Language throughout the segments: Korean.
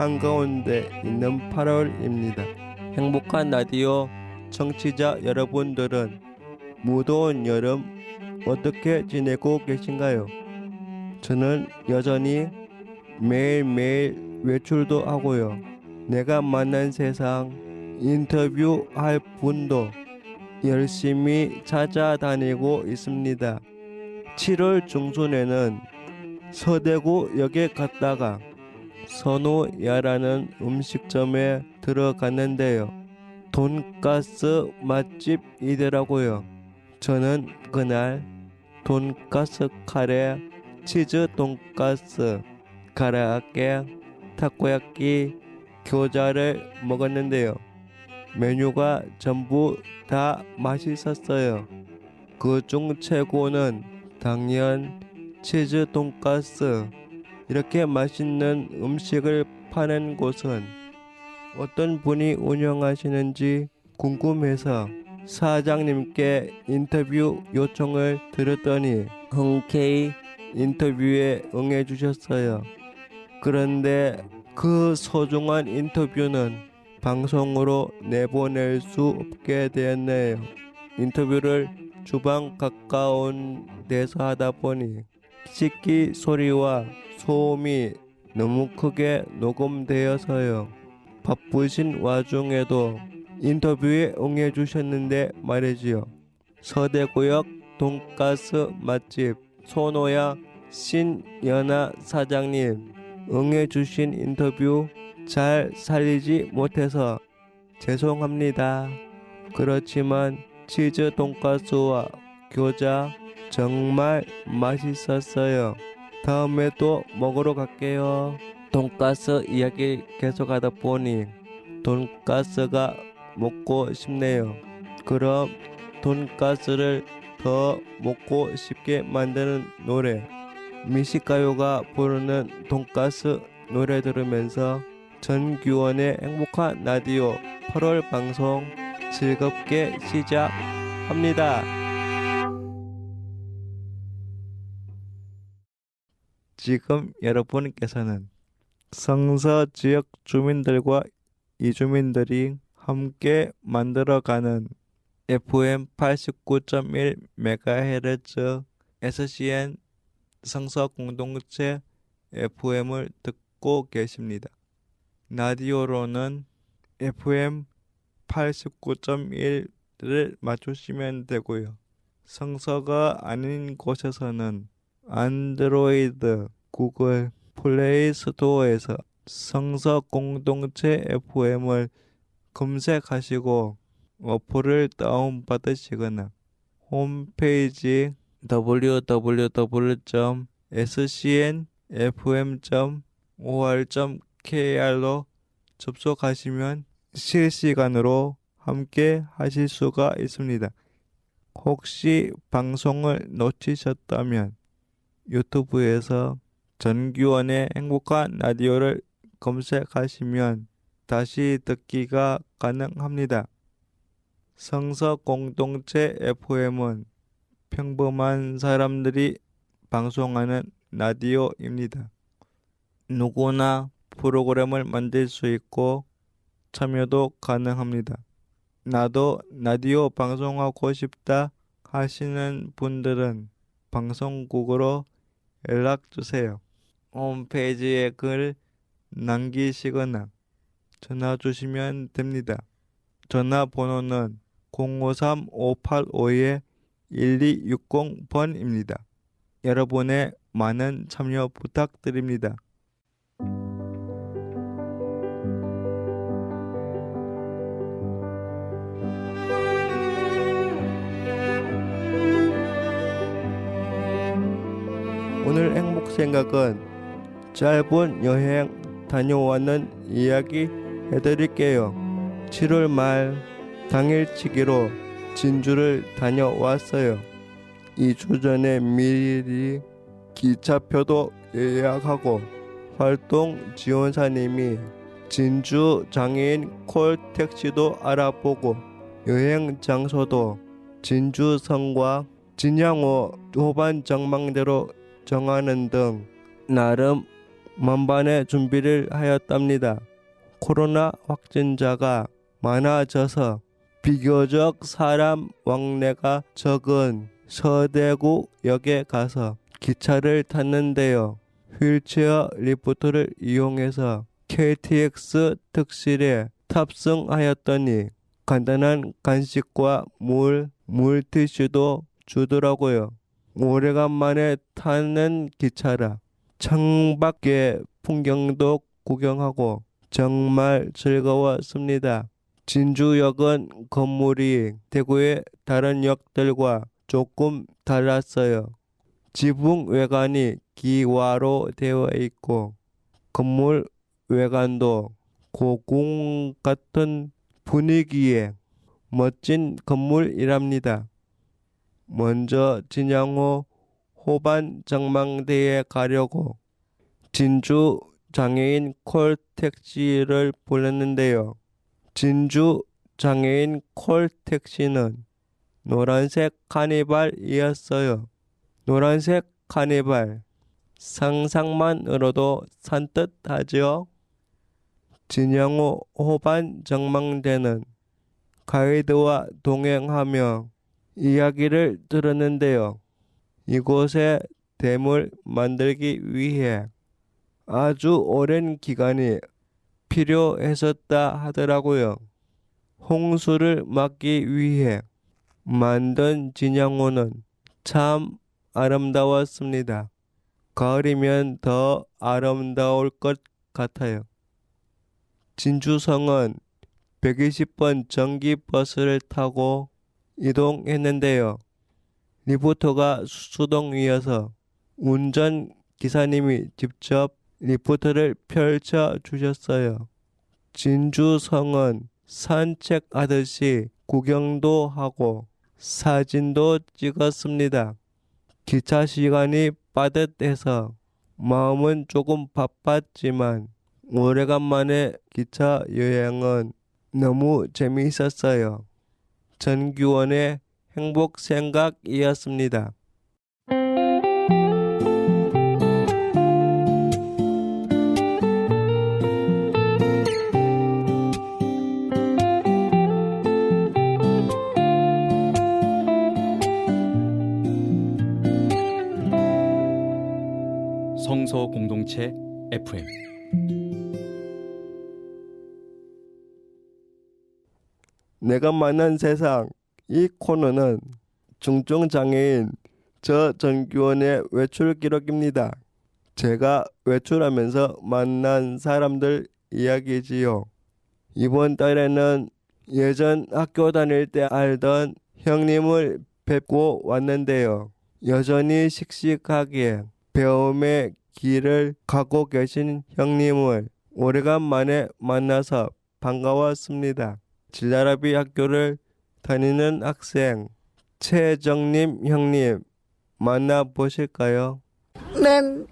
한가운데 있는 8월입니다. 행복한 라디오 청취자 여러분들은 무더운 여름 어떻게 지내고 계신가요? 저는 여전히 매일매일 외출도 하고요. 내가 만난 세상 인터뷰할 분도 열심히 찾아다니고 있습니다. 7월 중순에는 서대구역에 갔다가 선우야라는 음식점에 들어갔는데요. 돈가스 맛집이더라고요. 저는 그날 돈가스 카레, 치즈 돈가스, 가라아게, 타코야끼, 교자를 먹었는데요. 메뉴가 전부 다 맛있었어요. 그중 최고는 당연 치즈 돈가스. 이렇게 맛있는 음식을 파는 곳은 어떤 분이 운영하시는지 궁금해서 사장님께 인터뷰 요청을 드렸더니 흔쾌히 인터뷰에 응해주셨어요. 그런데 그 소중한 인터뷰는 방송으로 내보낼 수 없게 되었네요. 인터뷰를 주방 가까운 데서 하다 보니 식기 소리와 소음이 너무 크게 녹음되어서요. 바쁘신 와중에도 인터뷰에 응해주셨는데 말이지요. 서대구역 돈가스 맛집 손호야 신연아 사장님, 응해주신 인터뷰 잘 살리지 못해서 죄송합니다. 그렇지만 치즈 돈가스와 교자 정말 맛있었어요. 다음에 또 먹으러 갈게요. 돈가스 이야기 계속하다 보니 돈가스가 먹고 싶네요. 그럼 돈가스를 더 먹고 싶게 만드는 노래, 미식가요가 부르는 돈가스 노래 들으면서 전규원의 행복한 라디오 8월 방송 즐겁게 시작합니다. 지금 여러분께서는 성서 지역 주민들과 이주민들이 함께 만들어가는 FM 89.1MHz SCN 성서 공동체 FM을 듣고 계십니다. 라디오로는 FM 89.1를 맞추시면 되고요. 성서가 아닌 곳에서는 안드로이드, 구글 플레이 스토어에서 성서 공동체 FM을 검색하시고 어플을 다운받으시거나 홈페이지 www.scnfm.or.kr로 접속하시면 실시간으로 함께 하실 수가 있습니다. 혹시 방송을 놓치셨다면 유튜브에서 전규원의 행복한 라디오를 검색하시면 다시 듣기가 가능합니다. 성서 공동체 FM은 평범한 사람들이 방송하는 라디오입니다. 누구나 프로그램을 만들 수 있고 참여도 가능합니다. 나도 라디오 방송하고 싶다 하시는 분들은 방송국으로 연락주세요. 홈페이지에 글 남기시거나 전화 주시면 됩니다. 전화번호는 053-585-1260번입니다. 여러분의 많은 참여 부탁드립니다. 오늘 행복생각은 짧은 여행 다녀왔는 이야기 해드릴게요. 7월 말 당일치기로 진주를 다녀왔어요. 2주 전에 미리 기차표도 예약하고 활동 지원사님이 진주 장애인 콜택시도 알아보고 여행 장소도 진주성과 진양호 호반 전망대로 정하는 등 나름 만반의 준비를 하였답니다. 코로나 확진자가 많아져서 비교적 사람 왕래가 적은 서대구역에 가서 기차를 탔는데요. 휠체어 리프트를 이용해서 KTX 특실에 탑승하였더니 간단한 간식과 물티슈도 주더라고요. 오래간만에 타는 기차라 창밖의 풍경도 구경하고 정말 즐거웠습니다. 진주역은 건물이 대구의 다른 역들과 조금 달랐어요. 지붕 외관이 기와로 되어 있고 건물 외관도 고궁 같은 분위기의 멋진 건물이랍니다. 먼저 진양호 호반 전망대에 가려고 진주 장애인 콜택시를 불렀는데요. 진주 장애인 콜택시는 노란색 카니발이었어요. 노란색 카니발 상상만으로도 산뜻하죠. 진양호 호반 전망대는 가이드와 동행하며 이야기를 들었는데요. 이곳에 댐을 만들기 위해 아주 오랜 기간이 필요했었다 하더라고요. 홍수를 막기 위해 만든 진양호는 참 아름다웠습니다. 가을이면 더 아름다울 것 같아요. 진주성은 120번 전기버스를 타고 이동했는데요. 리프트가 수동이어서 운전 기사님이 직접 리프트를 펼쳐 주셨어요. 진주성은 산책하듯이 구경도 하고 사진도 찍었습니다. 기차 시간이 빠듯해서 마음은 조금 바빴지만 오래간만에 기차 여행은 너무 재미있었어요. 전규원의 행복생각이었습니다. 성서 공동체 FM 내가 만난 세상. 이 코너는 중증장애인 저 전규원의 외출 기록입니다. 제가 외출하면서 만난 사람들 이야기지요. 이번 달에는 예전 학교 다닐 때 알던 형님을 뵙고 왔는데요. 여전히 씩씩하게 배움의 길을 가고 계신 형님을 오래간만에 만나서 반가웠습니다. 진라라비 학교를 다니는 학생 최정님 형님 만나보실까요? 난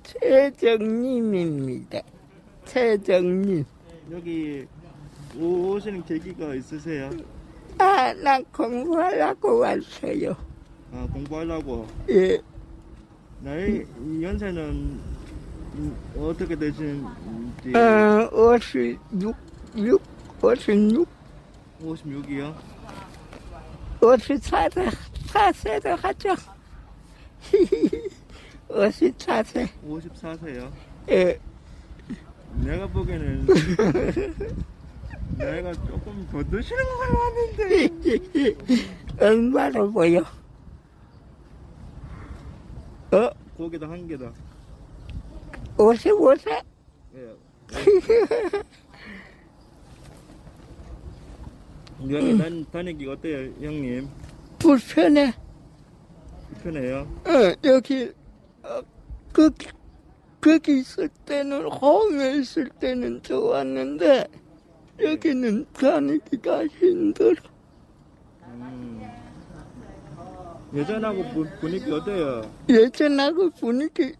최정님입니다. 최정님. 여기 오시는 계기가 있으세요? 난 공부하려고 왔어요. 아, 공부하려고. 예. 나이 연세는 어떻게 되시는지? 56, 56, 56이요? 54세도 하죠. 54세. 54세요? 예. 내가 보기에는 나이가 조금 더 드시는 걸로 아는데. 얼마로 보여? 거기다 한 개다. 55세? 예. 여기 다니기 어때요, 형님? 불편해. 편해요? 여기, 거기 있을 때는, 홍에 있을 때는 좋았는데, 여기는 다니기가 힘들어. 예전하고 분위기 어때요? 예전하고 분위기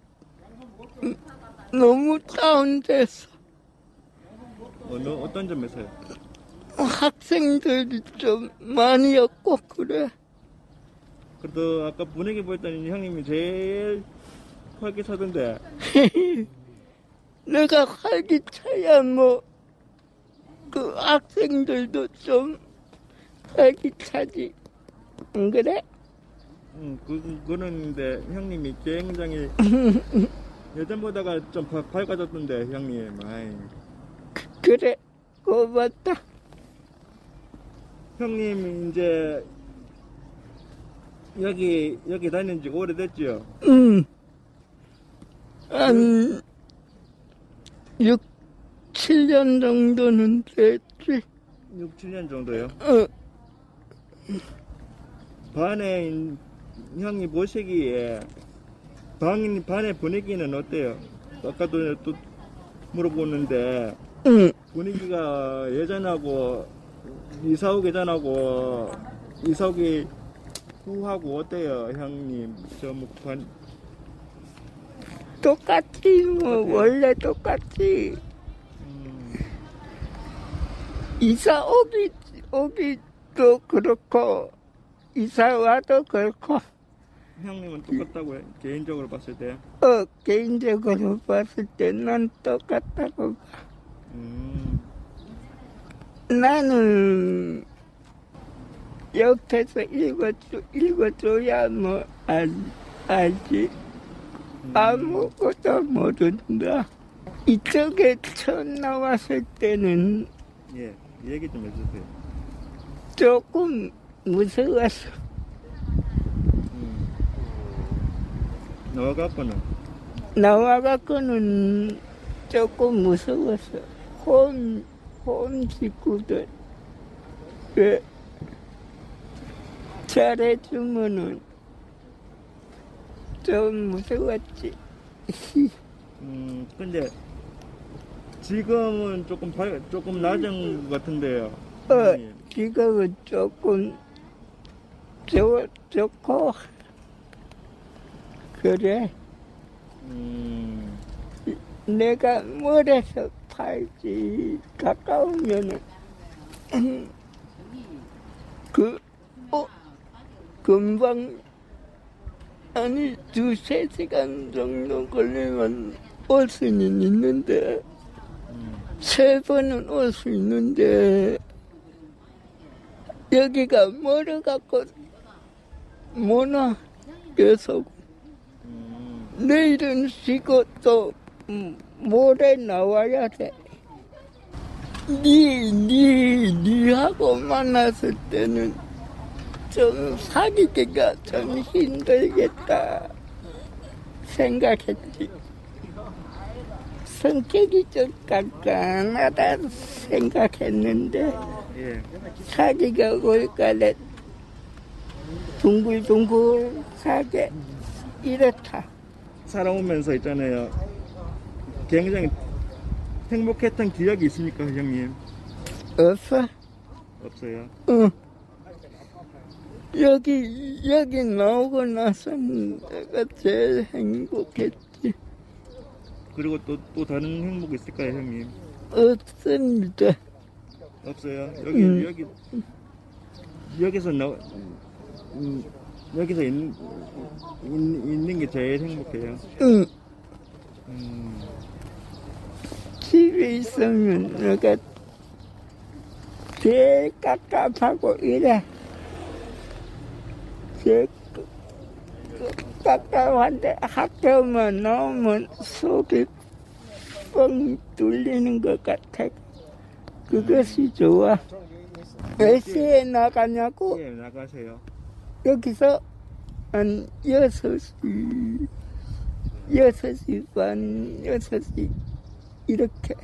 너무 다운돼서 어떤 점에서요? 학생들이 좀 많이 없고 그래. 그래도 아까 분위기 보였더니 형님이 제일 활기차던데. 내가 활기차야 뭐 그 학생들도 좀 활기차지. 안 그래? 그러는데 형님이 굉장히 예전보다가 좀 밝아졌던데 형님. 아이. 그래, 고맙다. 형님 이제 여기 다닌 지 오래됐죠? 한 6, 7년 정도는 됐지. 6, 7년 정도요? 어, 반에 형이 보시기에 반의 분위기는 어때요? 아까도 또 물어보는데 응. 분위기가 예전하고 이사 오기 전하고 이사 오기 후하고 어때요, 형님? 똑같지, 뭐, 원래 똑같지. 이사 오기도 그렇고, 이사 와도 그렇고, 형님은 똑같다고요? 개인적으로 봤을 때? 개인적으로 봤을 때 난 똑같다고 봐. 나는 옆에서 읽어줘야 뭐 알지. 아무것도 모른다. 이쪽에 처음 나왔을 때는 예, 얘기 좀 해주세요. 조금 무서웠어. 나와갖고는 조금 무서웠어. 혼 식구들. 왜 잘해주면은 좀 무서웠지. 근데 지금은 조금 낮은 것 같은데요. 지금은 조금 좋고 그래. 내가 멀어서 팔지 가까우면은 금방 아니 2-3시간 정도 걸리면 올 수는 있는데 3번은 올 수 있는데 여기가 멀어갖고 못 와. 계속 내일은 쉬고 또 모레 나와야 돼. 니하고 만났을 때는 좀 사귀기가 좀 힘들겠다 생각했지. 성격이 좀 깐깐하다 생각했는데 사귀가 올까래 둥글둥글하게 이렇다. 살아오면서 있잖아요. 굉장히 행복했던 기억이 있습니까, 형님? 없어? 없어요? 응. 여기 나오고 나서는 내가 제일 행복했지. 그리고 또 다른 행복 있을까요, 형님? 없습니다. 없어요? 여기서 있는 게 제일 행복해요. 응. 집에 있으면 내가 제일 깝깝하고 이래. 제일 깝깝한데 학교만 나오면 속이 뻥 뚫리는 것 같아. 그것이 좋아. 몇 시에 나가냐고? 예, 나가세요. 여기서 한 6시 반, 6시 이렇게.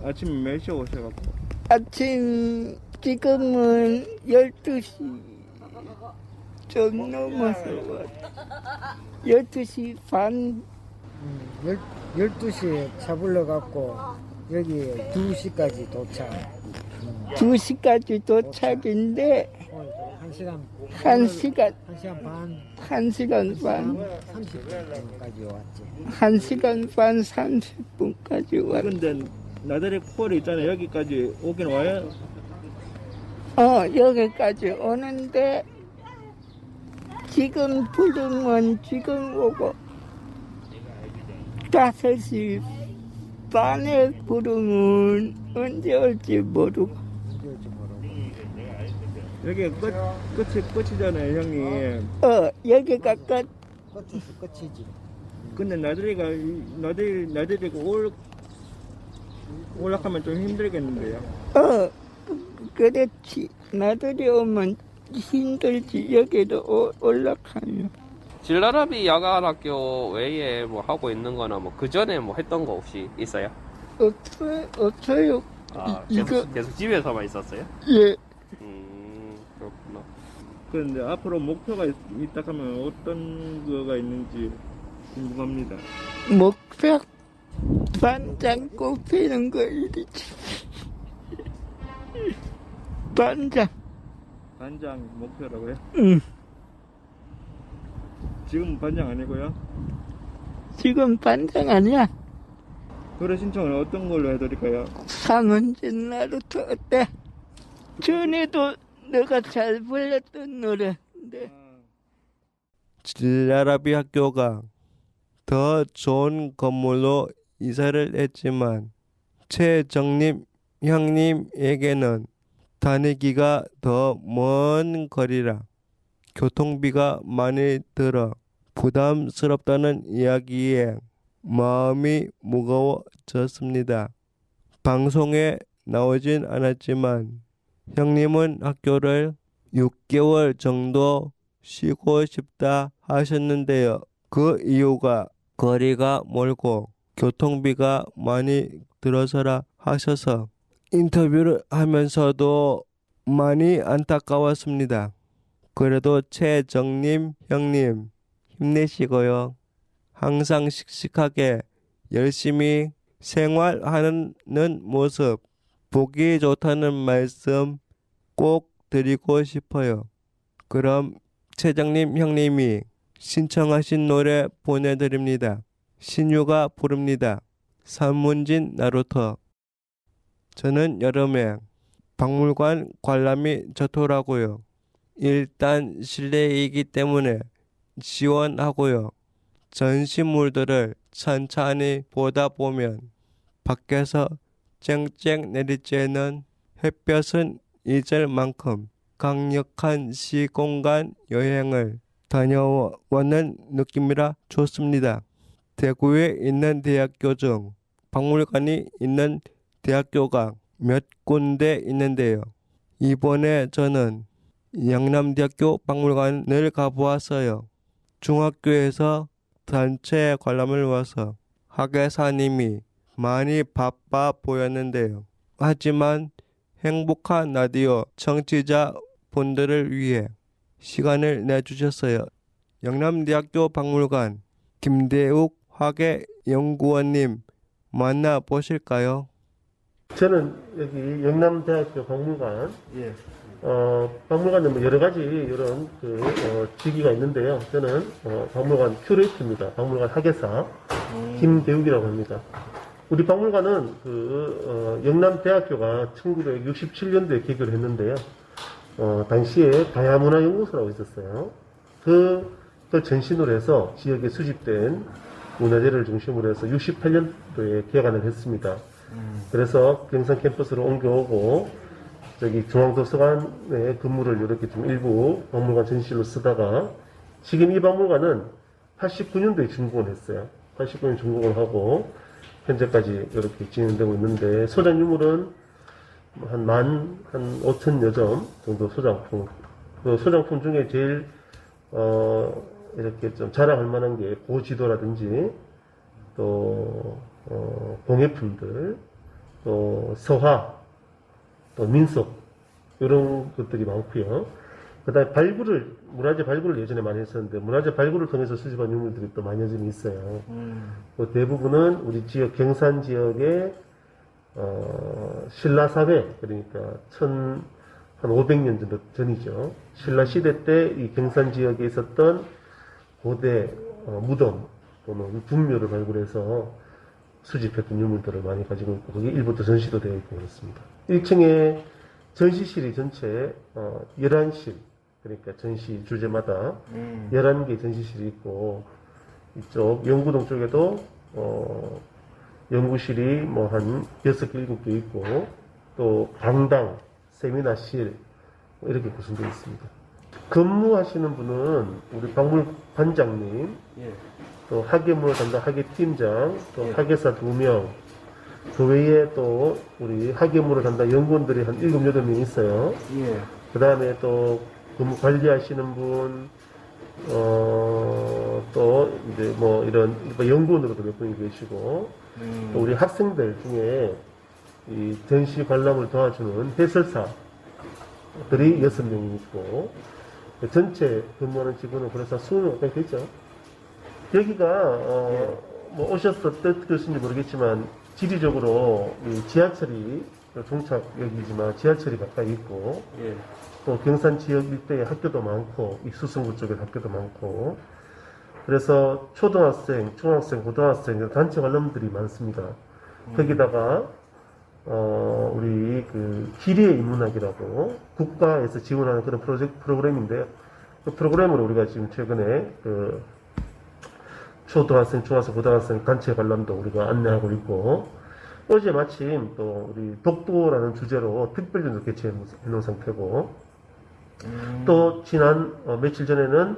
아침 몇 시에 오셔갖고? 아침 지금은 12시 좀 넘어서 와. 12시 반. 12시에 차 불러갖고 여기 2시까지 도착. 2시까지 도착인데 1시간 반 30분까지 왔지. 1시간 반 30분까지 왔. 근데 나들이 콜이 있잖아요. 여기까지 오긴 와요? 여기까지 오는데 지금 부르면 지금 오고 5시 반에 구름은 언제 올지 모르고. 언제 올지 모르고. 여기 끝이잖아요, 형님. 여기가 끝. 끝이지. 근데 나들이가 올라가면 좀 힘들겠는데요. 그렇지. 나들이 오면 힘들지. 여기도 올라가면. 진라라비 야간학교 외에 뭐 하고 있는 거나 뭐 그 전에 뭐 했던 거 혹시 있어요? 없어요. 아, 이거, 계속 집에서만 있었어요? 예. 그렇구나. 그런데 앞으로 목표가 있다 하면 어떤 거가 있는지 궁금합니다. 목표 반장 꼽히는 거 이리지. 반장. 반장 목표라고요? 응. 지금 반장 아니고요? 지금 반장 아니야. 노래 신청을 어떤 걸로 해드릴까요? 상은진 나루토 어때? 전에도 내가 잘 불렀던 노래인데. 진라라비 학교가 더 좋은 건물로 이사를 했지만 최정림 형님에게는 다니기가 더 먼 거리라 교통비가 많이 들어 부담스럽다는 이야기에 마음이 무거워졌습니다. 방송에 나오진 않았지만 형님은 학교를 6개월 정도 쉬고 싶다 하셨는데요. 그 이유가 거리가 멀고 교통비가 많이 들어서라 하셔서 인터뷰를 하면서도 많이 안타까웠습니다. 그래도 최정림 형님 힘내시고요. 항상 씩씩하게 열심히 생활하는 모습 보기 좋다는 말씀 꼭 드리고 싶어요. 그럼 최정림 형님이 신청하신 노래 보내드립니다. 신유가 부릅니다. 산문진 나루토. 저는 여름에 박물관 관람이 좋더라고요. 일단 실내이기 때문에 시원하고요. 전시물들을 천천히 보다 보면 밖에서 쨍쨍 내리쬐는 햇볕은 잊을 만큼 강력한 시공간 여행을 다녀오는 느낌이라 좋습니다. 대구에 있는 대학교 중 박물관이 있는 대학교가 몇 군데 있는데요. 이번에 저는 영남대학교 박물관을 가보았어요. 중학교에서 단체 관람을 와서 학예사님이 많이 바빠 보였는데요. 하지만 행복한 라디오 청취자 분들을 위해 시간을 내주셨어요. 영남대학교 박물관 김대욱 학예연구원님 만나보실까요? 저는 여기 영남대학교 박물관, 박물관에 뭐 여러 가지 이런 직위가 있는데요. 저는 박물관 큐레이터입니다. 박물관 학예사 김대욱이라고 합니다. 우리 박물관은 영남대학교가 1967년도에 개교를 했는데요. 당시에 다야문화연구소라고 있었어요. 그걸 전신으로 해서 지역에 수집된 문화재를 중심으로 해서 68년도에 개관을 했습니다. 그래서 경산 캠퍼스로 옮겨오고 저기 중앙도서관의 근무를 이렇게 좀 일부 박물관 전시실로 쓰다가 지금 이 박물관은 89년도에 준공을 했어요. 89년 준공을 하고 현재까지 이렇게 진행되고 있는데 소장 유물은 한 5천여 점 정도 소장품. 그 소장품 중에 제일 이렇게 좀 자랑할 만한 게 고지도라든지 또 공예품들, 또 서화, 또 민속 이런 것들이 많고요. 그다음에 문화재 발굴을 예전에 많이 했었는데 문화재 발굴을 통해서 수집한 유물들이 또 많이 좀 있어요. 그 대부분은 우리 지역 경산 지역의 신라사회, 그러니까 한 500년 정도 전이죠. 신라 시대 때 이 경산 지역에 있었던 고대 무덤 또는 분묘를 발굴해서 수집했던 유물들을 많이 가지고 있고 거기 일부 또 전시도 되어 있고 그렇습니다. 1층에 전시실이 전체 11실, 그러니까 전시 주제마다 11개 전시실이 있고 이쪽 영구동 쪽에도 연구실이 뭐 한 6개, 7개 있고, 또 강당, 세미나실, 뭐 이렇게 구성되어 있습니다. 근무하시는 분은 우리 박물관장님, 또 학예문을 담당 학예팀장, 또 학예사 2명, 그 외에 또 우리 학예문을 담당 연구원들이 한 7, 8명 있어요. 그 다음에 또 근무 관리하시는 분, 또 이제 뭐 이런 연구원으로도 몇 분이 계시고, 또 우리 학생들 중에 이 전시 관람을 도와주는 해설사들이 6명이 있고, 전체 근무하는 직원은 그래서 20명 가까이 되죠. 여기가 뭐 오셔서 어떠신지 모르겠지만 지리적으로 이 지하철이 종착역이지만 지하철이 가까이 있고, 또 경산 지역 일대에 학교도 많고, 이 수성구 쪽에 학교도 많고, 그래서 초등학생, 중학생, 고등학생 단체 관람들이 많습니다. 거기다가 우리 그 기리의 인문학이라고 국가에서 지원하는 그런 프로그램인데요. 그 프로그램을 우리가 지금 최근에 그 초등학생, 중학생, 고등학생 단체 관람도 우리가 안내하고 있고, 어제 마침 또 우리 독도라는 주제로 특별전도 개최해 놓은 상태고, 또 지난 며칠 전에는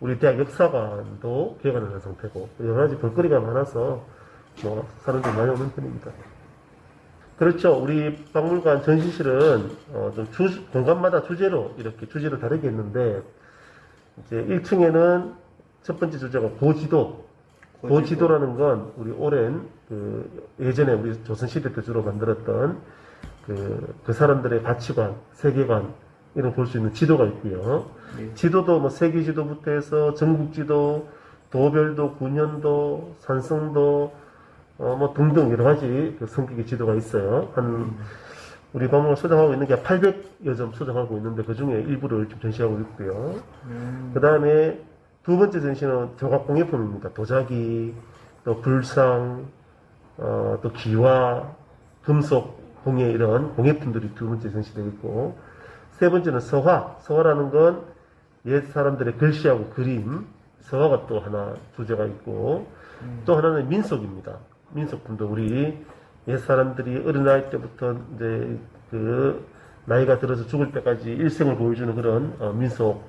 우리 대학 역사관도 개관을 한 상태고, 여러 가지 볼거리가 많아서 뭐 사람들이 많이 오는 편입니다. 그렇죠. 우리 박물관 전시실은 좀 공간마다 주제로 이렇게 주제를 다르게 했는데, 이제 1층에는 첫 번째 주제가 고지도라는 건 우리 오랜 그 예전에 우리 조선시대 때 주로 만들었던 그 사람들의 가치관, 세계관 이런 볼 수 있는 지도가 있고요. 지도도 뭐 세계 지도부터 해서 전국 지도, 도별도, 군현도, 산성도 뭐 등등 여러 가지 그 성격의 지도가 있어요. 우리 박물관 소장하고 있는 게 800여 점 소장하고 있는데 그 중에 일부를 좀 전시하고 있고요. 그 다음에 두 번째 전시는 조각공예품입니다. 도자기, 또 불상, 또 기와, 금속, 공예 이런 공예품들이 두 번째 전시되어 있고, 세 번째는 서화. 서화라는 건 옛 사람들의 글씨하고 그림, 서화가 또 하나 주제가 있고, 또 하나는 민속입니다. 민속품도 우리 옛 사람들이 어린 나이 때부터 이제 그 나이가 들어서 죽을 때까지 일생을 보여주는 그런 민속,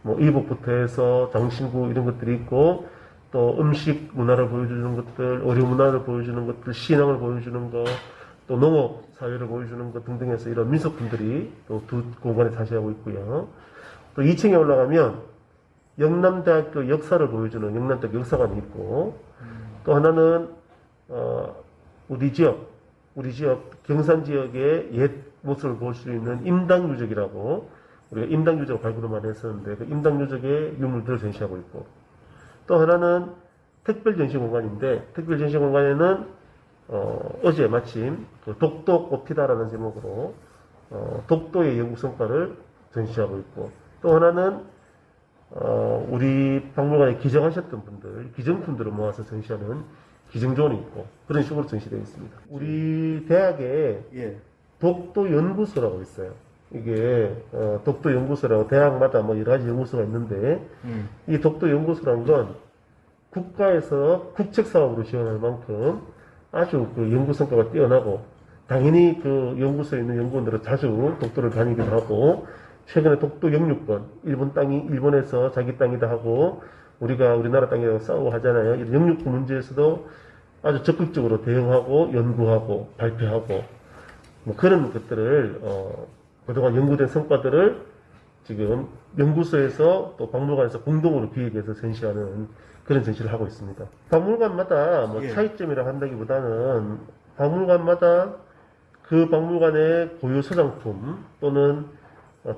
뭐 의복부터 해서 장신구 이런 것들이 있고, 또 음식 문화를 보여주는 것들, 의료 문화를 보여주는 것들, 신앙을 보여주는 것, 또 농업 사회를 보여주는 것 등등 해서 이런 민속품들이 또 두 공간에 자시하고 있고요. 또 2층에 올라가면 영남대학교 역사를 보여주는 영남대학교 역사관이 있고, 또 하나는 우리 지역 경산 지역의 옛 모습을 볼 수 있는 임당유적이라고 우리가 임당유적 발굴을 많이 했었는데 그 임당유적의 유물들을 전시하고 있고, 또 하나는 특별전시공간인데 특별전시공간에는 어제 마침 그 독도 꽃피다라는 제목으로 독도의 연구 성과를 전시하고 있고, 또 하나는 우리 박물관에 기증하셨던 분들 기증품들을 모아서 전시하는 기증존이 있고, 그런 식으로 전시되어 있습니다. 우리 대학에 독도 연구소라고 있어요. 이게 독도 연구소라고 대학마다 뭐 여러 가지 연구소가 있는데, 이 독도 연구소란 건 국가에서 국책 사업으로 지원할 만큼 아주 그 연구 성과가 뛰어나고, 당연히 그 연구소에 있는 연구원들은 자주 독도를 다니기도 하고, 최근에 독도 영유권, 일본에서 자기 땅이다 하고 우리가 우리나라 땅이라고 싸우고 하잖아요. 이런 영유권 문제에서도 아주 적극적으로 대응하고 연구하고 발표하고 뭐 그런 것들을 그동안 연구된 성과들을 지금 연구소에서 또 박물관에서 공동으로 기획해서 전시하는 그런 전시를 하고 있습니다. 박물관마다 뭐 차이점이라 한다기보다는 박물관마다 그 박물관의 고유 소장품 또는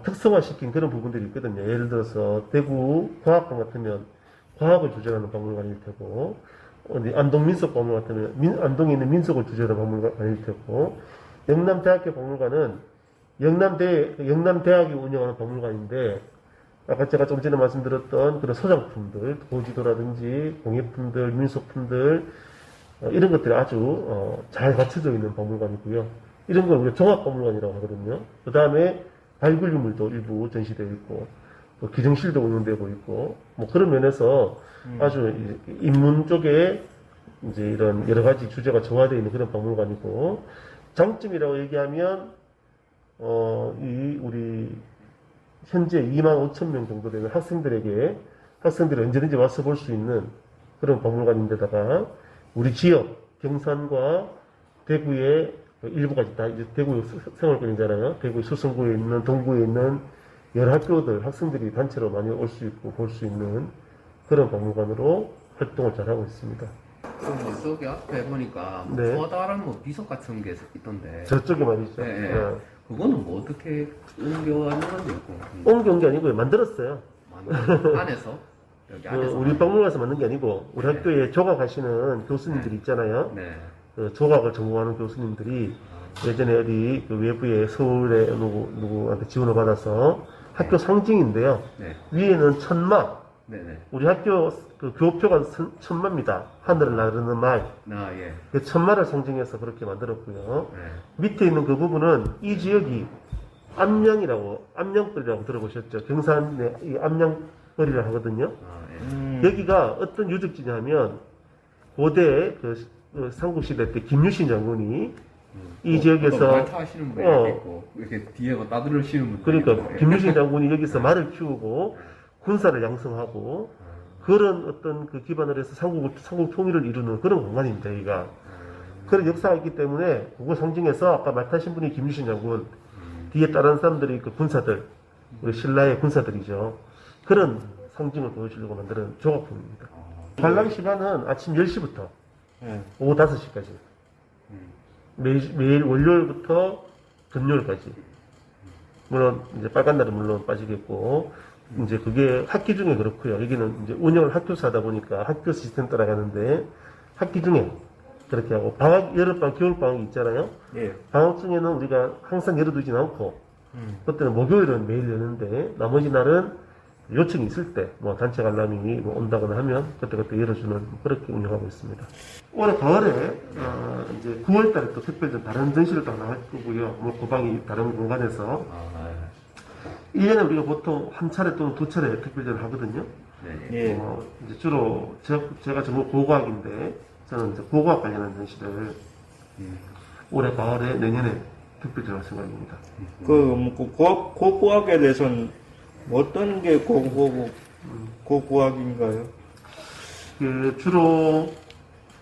특성화시킨 그런 부분들이 있거든요. 예를 들어서 대구 과학관 같으면 과학을 주제하는 박물관일 테고, 안동민속박물관 같으면 안동에 있는 민속을 주제하는 박물관일 테고, 영남대학교 박물관은 영남대학이 운영하는 박물관인데, 아까 제가 좀 전에 말씀드렸던 그런 소장품들, 고지도라든지 공예품들, 민속품들 이런 것들이 아주 잘 갖춰져 있는 박물관이고요. 이런 걸 우리가 종합박물관이라고 하거든요. 그 다음에 발굴유물도 일부 전시되어 있고, 또 기증실도 운영되고 있고, 뭐 그런 면에서 아주 인문 쪽에 이제 이런 여러 가지 주제가 정화되어 있는 그런 박물관이고, 장점이라고 얘기하면 이 우리 현재 2만 5천 명 정도 되는 학생들이 언제든지 와서 볼 수 있는 그런 박물관인데다가 우리 지역 경산과 대구의 일부까지 다 이제 대구 생활권이잖아요. 대구 수성구에 있는 동구에 있는 여러 학교들 학생들이 단체로 많이 올 수 있고 볼 수 있는 그런 박물관으로 활동을 잘 하고 있습니다. 저기 앞에 보니까 네. 커다란 뭐 비석 같은 게 있던데. 저쪽에 말이죠. 네, 네. 예. 그거는 뭐 어떻게 옮겨가는 건지 옮겨온 게 아니고요. 만들었어요. 안에서 여기 안에서 우리 박물관에서 만든 게 아니고 우리 학교에 조각하시는 교수님들이 있잖아요. 네. 그 조각을 전공하는 교수님들이 예전에 어디 그 외부에 서울에 누구한테 지원을 받아서 학교 상징인데요. 네. 위에는 천마. 네네. 우리 학교 그 교표가 천마입니다. 하늘을 나르는 말. 예. 그 천마를 상징해서 그렇게 만들었고요. 네. 밑에 있는 그 부분은 이 지역이 암양벌이라고 들어보셨죠? 경산에 이 암양벌이라고 하거든요. 예. 여기가 어떤 유적지냐면 고대 그 삼국시대 때 김유신 장군이 이 지역에서 말타하시는 분이 이렇게 있고 이렇게 뒤에 뭐 따돌리시는 분도 그러니까 있고, 예. 김유신 장군이 여기서 말을 키우고 군사를 양성하고 그런 어떤 그 기반을 해서 삼국 통일을 이루는 그런 공간입니다. 여기가 그런 역사가 있기 때문에 그걸 상징해서 아까 말타신 분이 김유신 장군 뒤에 다른 사람들이 그 군사들 우리 신라의 군사들이죠. 그런 상징을 보여주려고 만드는 조각품입니다. 관람 시간은 아침 10시부터 오후 5시까지 매일 월요일부터 금요일까지. 물론 이제 빨간 날은 물론 빠지겠고 이제 그게 학기 중에 그렇고요. 여기는 이제 운영을 학교에서 하다 보니까 학교 시스템 따라가는데 학기 중에 그렇게 하고 방학 여름방 겨울방학이 있잖아요. 예. 방학 중에는 우리가 항상 열어두진 않고 그때는 목요일은 매일 여는데 나머지 날은 요청이 있을 때 뭐 단체 관람이 뭐 온다거나 하면 그때 열어주는 그렇게 운영하고 있습니다. 올해 가을에 이제 9월달에 또 특별히 다른 전시를 또 하나 할 거고요. 뭐 고방이 다른 공간에서 1년에 우리가 보통 한 차례 또는 두 차례 특별전을 하거든요. 예. 이제 주로 제가 전공 고고학인데 저는 이제 고고학 관련한 전시를 올해 가을에 내년에 특별전 할 생각입니다. 고고학에 대해서는 어떤 게 고고학인가요? 그 주로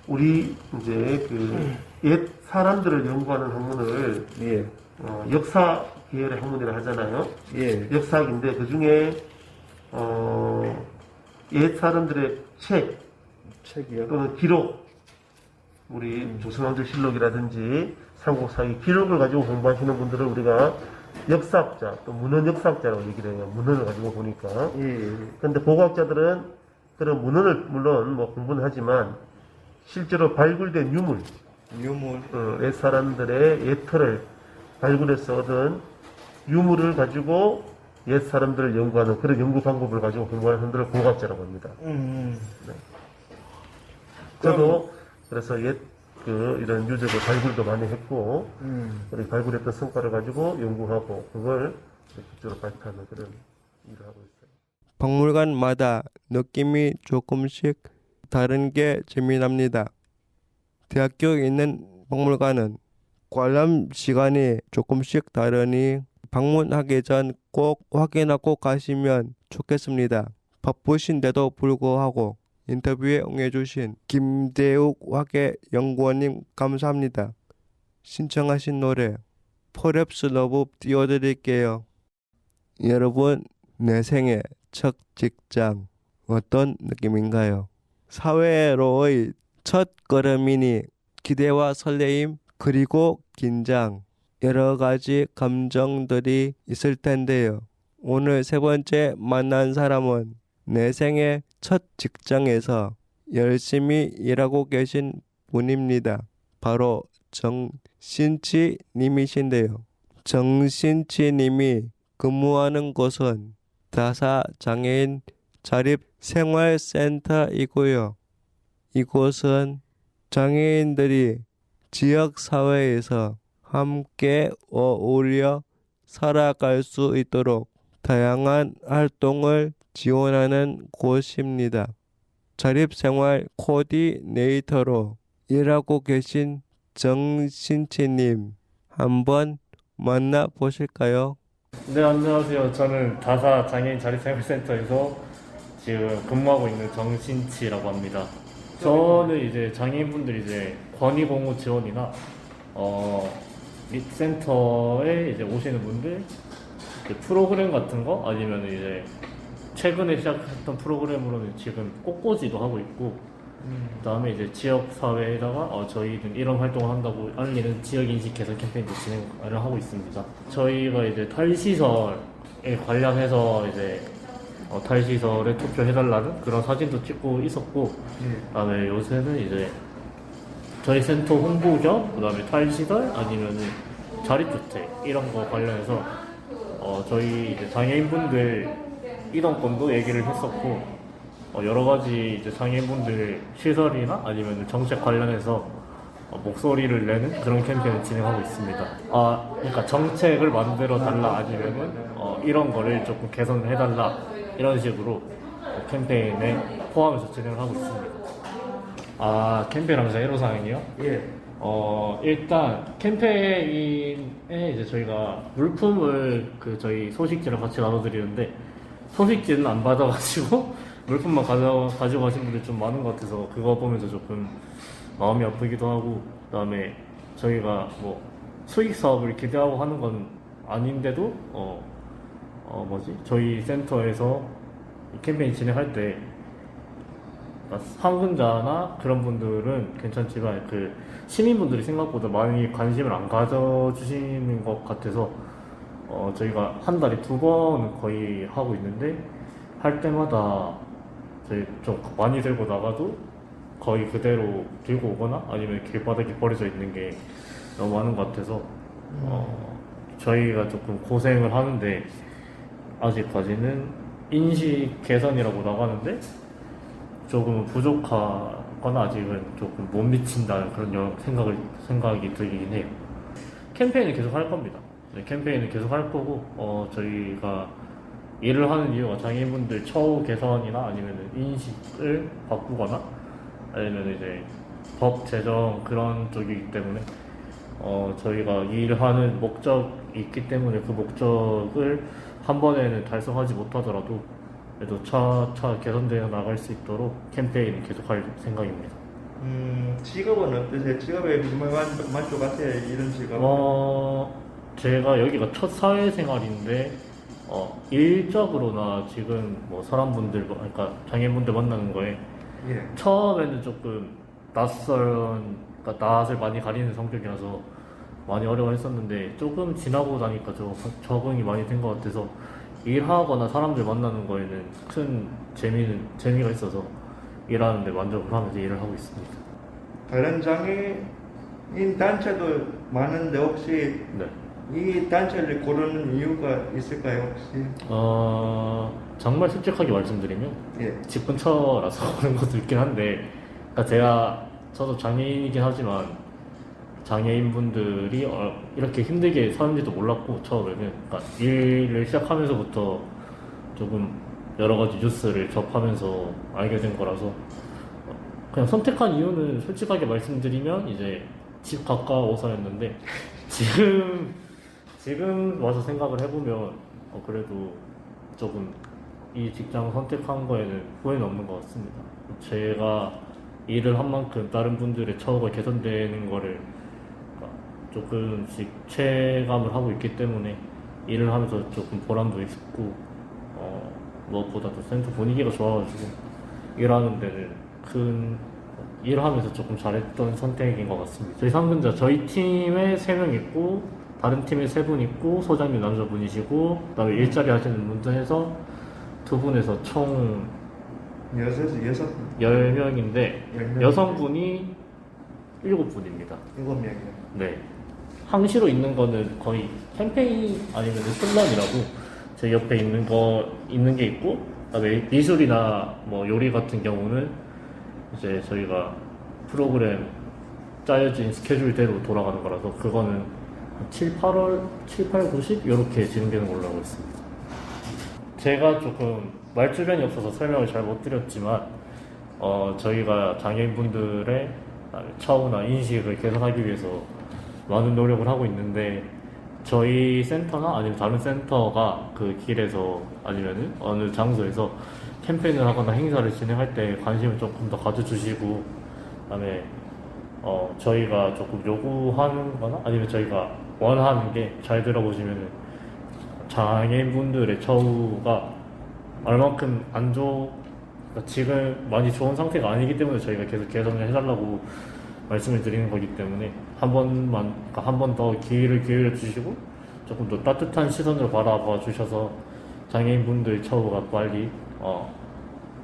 우리 이제 그 옛 사람들을 연구하는 학문을 예. 역사 계열의 학문이라 하잖아요. 예. 역사학인데 그 중에 옛 사람들의 책이요? 또는 기록, 우리 조선왕조 실록이라든지 삼국사기 기록을 가지고 공부하시는 분들을 우리가 역사학자, 또 문헌 역사학자라고 얘기를 해요. 문헌을 가지고 보니까. 예. 그런데 고고학자들은 그런 문헌을 물론 뭐 공부는 하지만 실제로 발굴된 유물, 옛 사람들의 옛터를 발굴해서 얻은 유물을 가지고 옛 사람들을 연구하는 그런 연구 방법을 가지고 공부하는 사람들을 고고학자라고 합니다. 네. 저도 그래서 이런 유적을 발굴도 많이 했고, 우리 발굴했던 성과를 가지고 연구하고, 그걸 국제로 발표하는 그런 일을 하고 있어요. 박물관마다 느낌이 조금씩 다른 게 재미납니다. 대학교에 있는 박물관은 관람 시간이 조금씩 다르니 방문하기 전 꼭 확인하고 가시면 좋겠습니다. 바쁘신데도 불구하고 인터뷰에 응해주신 김대욱 화계 연구원님 감사합니다. 신청하신 노래 포랩스 러브 띄워드릴게요. 여러분, 내 생애 첫 직장 어떤 느낌인가요? 사회로의 첫 걸음이니 기대와 설레임 그리고 긴장 여러 가지 감정들이 있을 텐데요. 오늘 세 번째 만난 사람은 내 생애 첫 직장에서 열심히 일하고 계신 분입니다. 바로 정신치 님이신데요. 정신치 님이 근무하는 곳은 다사장애인 자립생활센터이고요. 이곳은 장애인들이 지역사회에서 함께 어울려 살아갈 수 있도록 다양한 활동을 지원하는 곳입니다. 자립생활 코디네이터로 일하고 계신 정신채님 한번 만나보실까요? 네, 안녕하세요. 저는 다사 장애인 자립생활센터에서 지금 근무하고 있는 정신치라고 합니다. 저는 이제 장애인분들이 이제 권익공호 지원이나 센터에 이제 오시는 분들 이제 프로그램 같은 거 아니면 이제 최근에 시작했던 프로그램으로는 지금 꽃꽂이도 하고 있고 그다음에 이제 지역 사회에다가 저희는 이런 활동을 한다고 알리는 지역 인식 개선 캠페인도 진행을 하고 있습니다. 저희가 이제 탈시설에 관련해서 이제 탈시설에 투표해달라는 그런 사진도 찍고 있었고, 그다음에 요새는 이제 저희 센터 홍보 겸 그다음에 탈시설 아니면은 자립주택 이런 거 관련해서 저희 이제 장애인분들 이동권도 얘기를 했었고. 여러 가지 이제 장애인분들 시설이나 아니면 정책 관련해서 목소리를 내는 그런 캠페인을 진행하고 있습니다. 그러니까 정책을 만들어 달라 아니면은 이런 거를 조금 개선을 해달라 이런 식으로 캠페인에 포함해서 진행을 하고 있습니다. 캠페인 하면서 애로사항이요? 예. 일단 캠페인에 이제 저희가 물품을 저희 소식지랑 같이 나눠드리는데 소식지는 안 받아가지고 물품만 가지고 가신 분들이 좀 많은 것 같아서 그거 보면서 조금 마음이 아프기도 하고, 그다음에 저희가 뭐 수익 사업을 기대하고 하는 건 아닌데도 저희 센터에서 캠페인 진행할 때 상근자나 그런 분들은 괜찮지만 그 시민분들이 생각보다 많이 관심을 안 가져주시는 것 같아서 저희가 한 달에 2번 거의 하고 있는데 할 때마다 저희 좀 많이 들고 나가도 거의 그대로 들고 오거나 아니면 길바닥에 버려져 있는 게 너무 많은 것 같아서 저희가 조금 고생을 하는데 아직까지는 인식 개선이라고 나가는데 조금 부족하거나 아직은 조금 못 미친다는 그런 생각이 들긴 해요. 캠페인을 계속 할 겁니다. 네, 캠페인을 계속 할 거고 저희가 일을 하는 이유가 장애인분들 처우 개선이나 아니면 인식을 바꾸거나 아니면 이제 법 제정 그런 쪽이기 때문에 저희가 일하는 목적이 있기 때문에 그 목적을 한 번에는 달성하지 못하더라도 그래도 차차 개선되어 나갈 수 있도록 캠페인을 계속할 생각입니다. 직업은 어떠세요? 직업에 만족하세요? 이런 직업? 제가 여기가 첫 사회생활인데 일적으로나 지금 뭐 사람분들, 그러니까 장애인분들 만나는 거에 처음에는 조금 낯을 많이 가리는 성격이라서 많이 어려워했었는데 조금 지나고 나니까 적응이 많이 된 것 같아서 일하거나 사람들 만나는 거에는 큰 재미가 있어서 일하는데 만족을 하면서 일을 하고 있습니다. 다른 장애인 단체도 많은데 혹시 네. 이 단체를 고르는 이유가 있을까요 혹시? 정말 솔직하게 말씀드리면 집 근처라서 그런 것도 있긴 한데, 그러니까 저도 장애인이긴 하지만 장애인분들이 이렇게 힘들게 사는지도 몰랐고 처음에는, 그러니까 일을 시작하면서부터 조금 여러 가지 뉴스를 접하면서 알게 된 거라서 그냥 선택한 이유는 솔직하게 말씀드리면 이제 집 가까워서였는데 지금 와서 생각을 해보면 그래도 조금 이 직장을 선택한 거에는 후회는 없는 것 같습니다. 제가 일을 한 만큼 다른 분들의 처우가 개선되는 거를 조금씩 체감을 하고 있기 때문에 일을 하면서 조금 보람도 있고 무엇보다도 센터 분위기가 좋아가지고 일하는 데는 일을 하면서 조금 잘했던 선택인 것 같습니다. 저희 상근자 저희 팀에 3명 있고 다른 팀에 3분 있고 소장님 남자분이시고 그다음에 일자리 하시는 분들 해서 2분에서 총 10명인데 여성분이 7분입니다. 7명이요? 네. 항시로 있는 거는 거의 캠페인 아니면 슬럼이라고 제 옆에 있는 게 있고, 그다음에 미술이나 뭐 요리 같은 경우는 이제 저희가 프로그램 짜여진 스케줄대로 돌아가는 거라서 그거는 7, 8, 90 이렇게 진행되는 걸로 알고 있습니다. 제가 조금 말주변이 없어서 설명을 잘 못 드렸지만 저희가 장애인분들의 처우나 인식을 개선하기 위해서 많은 노력을 하고 있는데 저희 센터나 아니면 다른 센터가 그 길에서 아니면 어느 장소에서 캠페인을 하거나 행사를 진행할 때 관심을 조금 더 가져주시고 그다음에 저희가 조금 요구하는 거나 아니면 저희가 원하는 게 잘 들어보시면 장애인분들의 처우가 얼만큼 안 그러니까 지금 많이 좋은 상태가 아니기 때문에 저희가 계속 개선을 해달라고 말씀을 드리는 거기 때문에 한 번 더 기회를 주시고 조금 더 따뜻한 시선으로 바라봐 주셔서 장애인분들의 처우가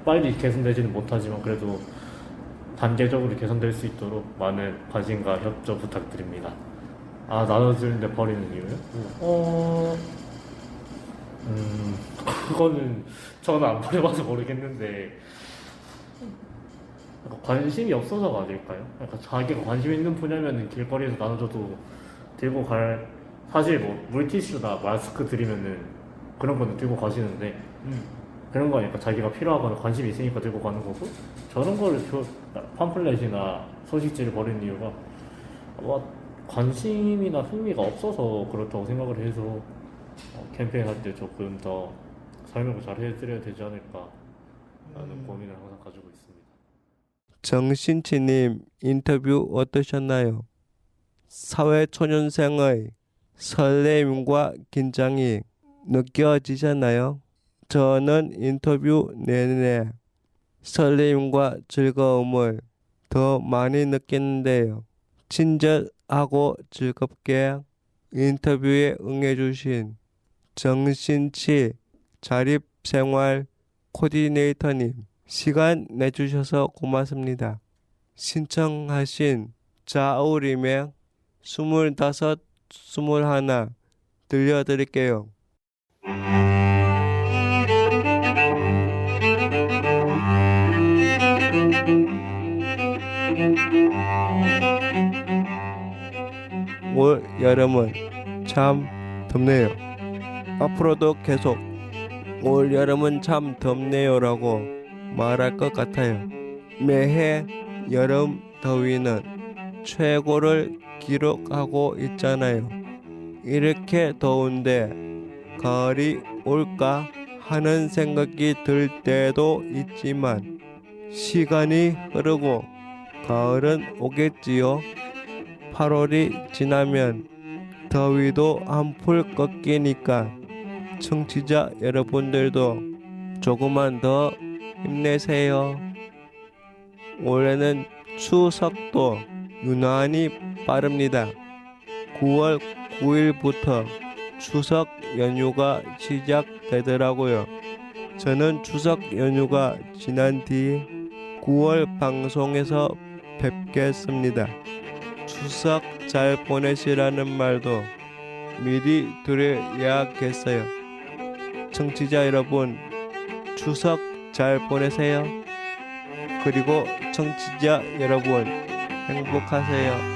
빨리 개선되지는 못하지만 그래도 단계적으로 개선될 수 있도록 많은 관심과 협조 부탁드립니다. 나눠주는데 버리는 이유요? 그거는 저는 안 버려봐서 모르겠는데 관심이 없어서가 아닐까요? 그러니까 자기가 관심 있는 분야면은 길거리에서 나눠줘도 들고 갈 사실 뭐 물티슈나 마스크 드리면은 그런 거는 들고 가시는데 그런 거니까 자기가 필요하거나 관심이 있으니까 들고 가는 거고 저런 거를 팜플렛이나 소식지를 버리는 이유가 관심이나 흥미가 없어서 그렇다고 생각을 해서 캠페인 할 때 조금 더 설명을 잘 해드려야 되지 않을까 라는 고민을 항상 가지고 있습니다. 정신치님 인터뷰 어떠셨나요? 사회초년생의 설렘과 긴장이 느껴지셨나요? 저는 인터뷰 내내 설렘과 즐거움을 더 많이 느꼈는데요. 친절하고 즐겁게 인터뷰에 응해주신 정신치 자립생활 코디네이터님 시간 내주셔서 고맙습니다. 신청하신 자우림의 25, 21 들려드릴게요. 올 여름은 참 덥네요. 앞으로도 계속 올 여름은 참 덥네요라고 말할 것 같아요. 매해 여름 더위는 최고를 기록하고 있잖아요. 이렇게 더운데 가을이 올까 하는 생각이 들 때도 있지만 시간이 흐르고 가을은 오겠지요. 8월이 지나면 더위도 한풀 꺾이니까 청취자 여러분들도 조금만 더 힘내세요. 올해는 추석도 유난히 빠릅니다. 9월 9일부터 추석 연휴가 시작되더라고요. 저는 추석 연휴가 지난 뒤 9월 방송에서 뵙겠습니다. 추석 잘 보내시라는 말도 미리 드려야겠어요. 청취자 여러분, 추석 잘 보내세요. 그리고 청취자 여러분, 행복하세요.